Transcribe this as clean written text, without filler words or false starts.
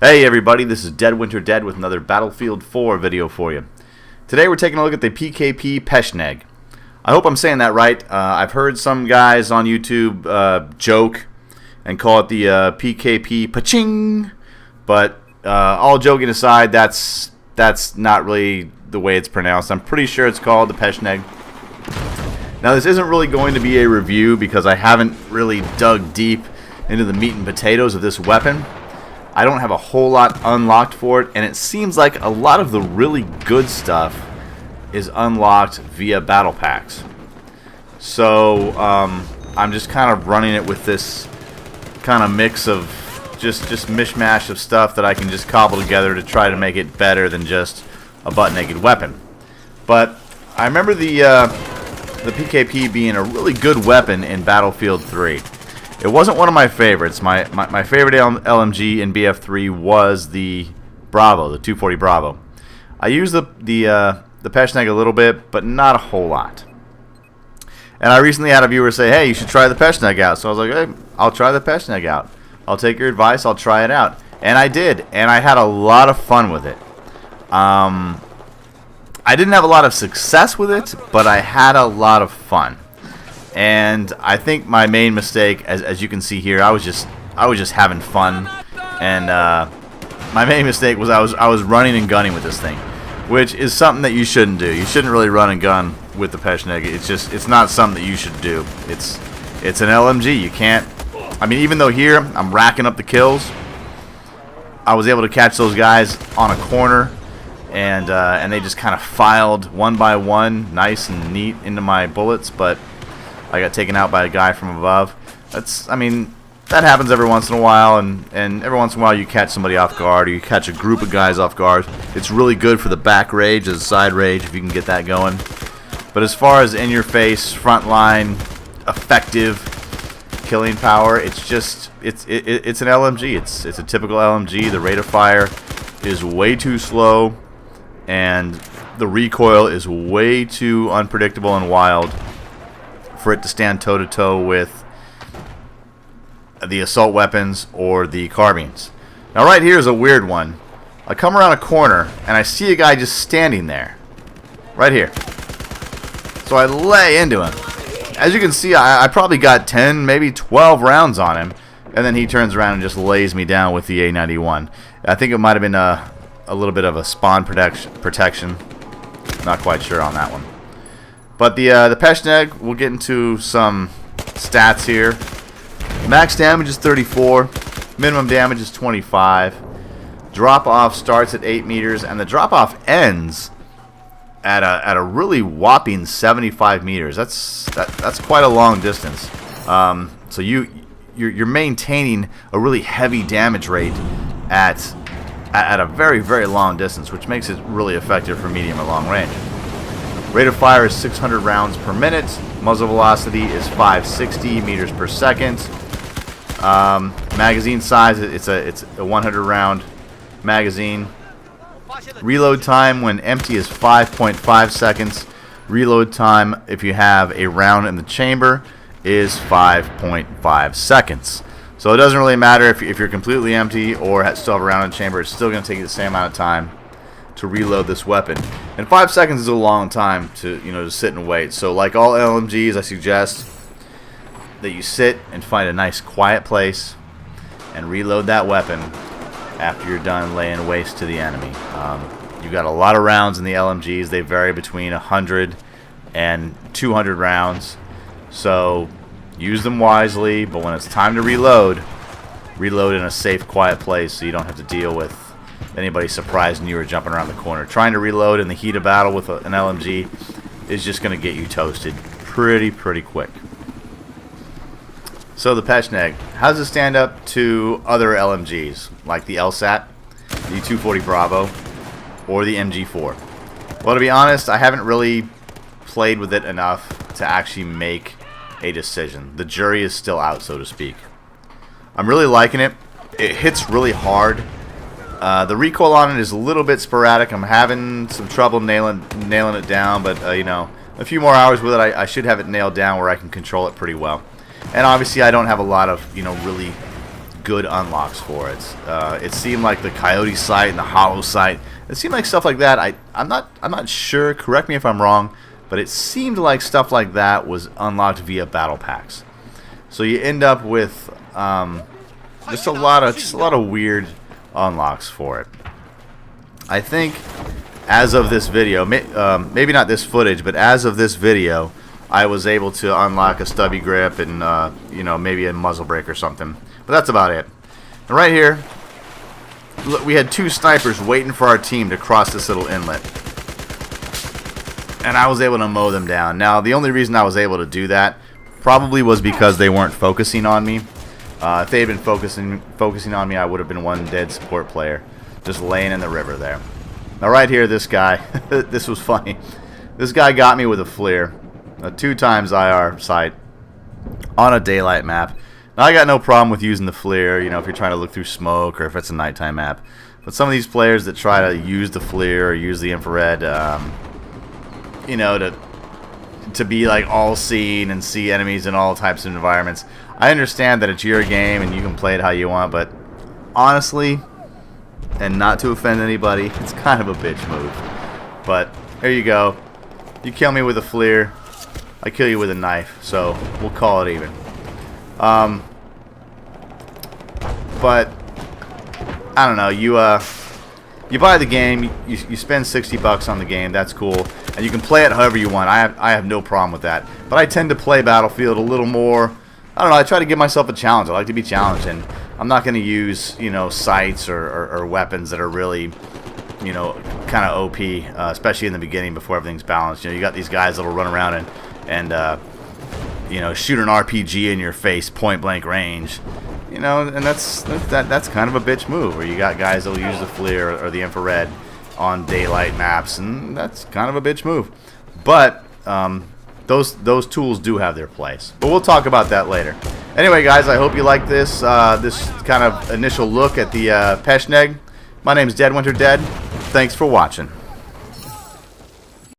Hey everybody, this is Dead Winter Dead with another Battlefield 4 video for you. Today we're taking a look at the PKP Pecheneg. I hope I'm saying that right. I've heard some guys on YouTube joke and call it the PKP Pecheneg, but all joking aside, that's not really the way it's pronounced. I'm pretty sure it's called the Pecheneg. Now this isn't really going to be a review because I haven't really dug deep into the meat and potatoes of this weapon. I don't have a whole lot unlocked for it, and it seems like a lot of the really good stuff is unlocked via battle packs. So I'm just kind of running it with this kind of mix of just mishmash of stuff that I can just cobble together to try to make it better than just a butt-naked weapon. But I remember the PKP being a really good weapon in Battlefield 3. It wasn't one of my favorites. My favorite LMG in BF3 was the Bravo, the 240 Bravo. I used the Pecheneg a little bit, but not a whole lot. And I recently had a viewer say, hey, you should try the Pecheneg out. So I was like, hey, I'll try the Pecheneg out. I'll take your advice, I'll try it out. And I did, and I had a lot of fun with it. I didn't have a lot of success with it, but I had a lot of fun. And I think my main mistake, as you can see here, I was just having fun, and my main mistake was I was running and gunning with this thing, which is something that you shouldn't do. You shouldn't really run and gun with the Pecheneg. It's not something that you should do. It's an LMG. You can't. I mean, even though here I'm racking up the kills, I was able to catch those guys on a corner, and they just kind of filed one by one, nice and neat, into my bullets, but I got taken out by a guy from above. I mean, that happens every once in a while, and every once in a while you catch somebody off guard, or you catch a group of guys off guard. It's really good for the back rage, as a side rage, if you can get that going. But as far as in-your-face, front-line, effective killing power, it's an LMG. It's a typical LMG. The rate of fire is way too slow, and the recoil is way too unpredictable and wild for it to stand toe-to-toe with the assault weapons or the carbines. Now right here is a weird one. I come around a corner and I see a guy just standing there. Right here. So I lay into him. As you can see, I probably got 10, maybe 12 rounds on him, and then he turns around and just lays me down with the A91. I think it might have been a little bit of a spawn protection. Not quite sure on that one. But the Pecheneg, we'll get into some stats here. Max damage is 34. Minimum damage is 25. Drop-off starts at 8 meters, and the drop-off ends at a really whopping 75 meters. That's quite a long distance. So you're maintaining a really heavy damage rate at a very, very long distance, which makes it really effective for medium or long range. Rate of fire is 600 rounds per minute. Muzzle velocity is 560 meters per second. Magazine size, it's a 100 round magazine. Reload time when empty is 5.5 seconds. Reload time if you have a round in the chamber is 5.5 seconds. So it doesn't really matter if you're completely empty or still have a round in the chamber. It's still going to take you the same amount of time to reload this weapon, and 5 seconds is a long time to sit and wait. So like all LMGs, I suggest that you sit and find a nice quiet place and reload that weapon after you're done laying waste to the enemy. You got a lot of rounds in the LMGs. They vary between 100 and 200 rounds, so use them wisely, but when it's time to reload in a safe, quiet place so you don't have to deal with anybody surprising you or jumping around the corner. Trying to reload in the heat of battle with an LMG is just going to get you toasted pretty quick. So the Pecheneg, how does it stand up to other LMGs like the LSAT, the 240 Bravo, or the MG4? Well, to be honest, I haven't really played with it enough to actually make a decision. The jury is still out, so to speak. I'm really liking it. It hits really hard. The recoil on it is a little bit sporadic. I'm having some trouble nailing it down, but a few more hours with it, I should have it nailed down where I can control it pretty well. And obviously, I don't have a lot of really good unlocks for it. It seemed like the Coyote sight and the Hollow sight. It seemed like stuff like that. I'm not sure. Correct me if I'm wrong, but it seemed like stuff like that was unlocked via battle packs. So you end up with just a lot of weird unlocks for it. I think as of this video, maybe not this footage, but as of this video, I was able to unlock a stubby grip and you know, maybe a muzzle brake or something. But that's about it. And right here, look, we had 2 snipers waiting for our team to cross this little inlet, and I was able to mow them down. Now, the only reason I was able to do that probably was because they weren't focusing on me. If they had been focusing on me, I would have been one dead support player, just laying in the river there. Now, right here, this guy, this was funny. This guy got me with a FLIR, a 2x IR sight on a daylight map. Now, I got no problem with using the FLIR, you know, if you're trying to look through smoke or if it's a nighttime map. But some of these players that try to use the FLIR or use the infrared, you know, to be like all-seeing and see enemies in all types of environments. I understand that it's your game and you can play it how you want, but honestly, and not to offend anybody, it's kind of a bitch move. But there you go. You kill me with a FLIR, I kill you with a knife, so we'll call it even. But I don't know. You buy the game, you spend $60 on the game. That's cool, and you can play it however you want. I have no problem with that. But I tend to play Battlefield a little more. I don't know. I try to give myself a challenge. I like to be challenged, and I'm not going to use, you know, sights or weapons that are really, you know, kind of OP, especially in the beginning before everything's balanced. You know, you got these guys that'll run around and you know, shoot an RPG in your face, point blank range. You know, and that's kind of a bitch move, where you got guys that'll use the FLIR or the infrared on daylight maps, and that's kind of a bitch move. But those tools do have their place. But we'll talk about that later. Anyway, guys, I hope you like this this kind of initial look at the Pecheneg. My name's Dead Winter Dead. Thanks for watching.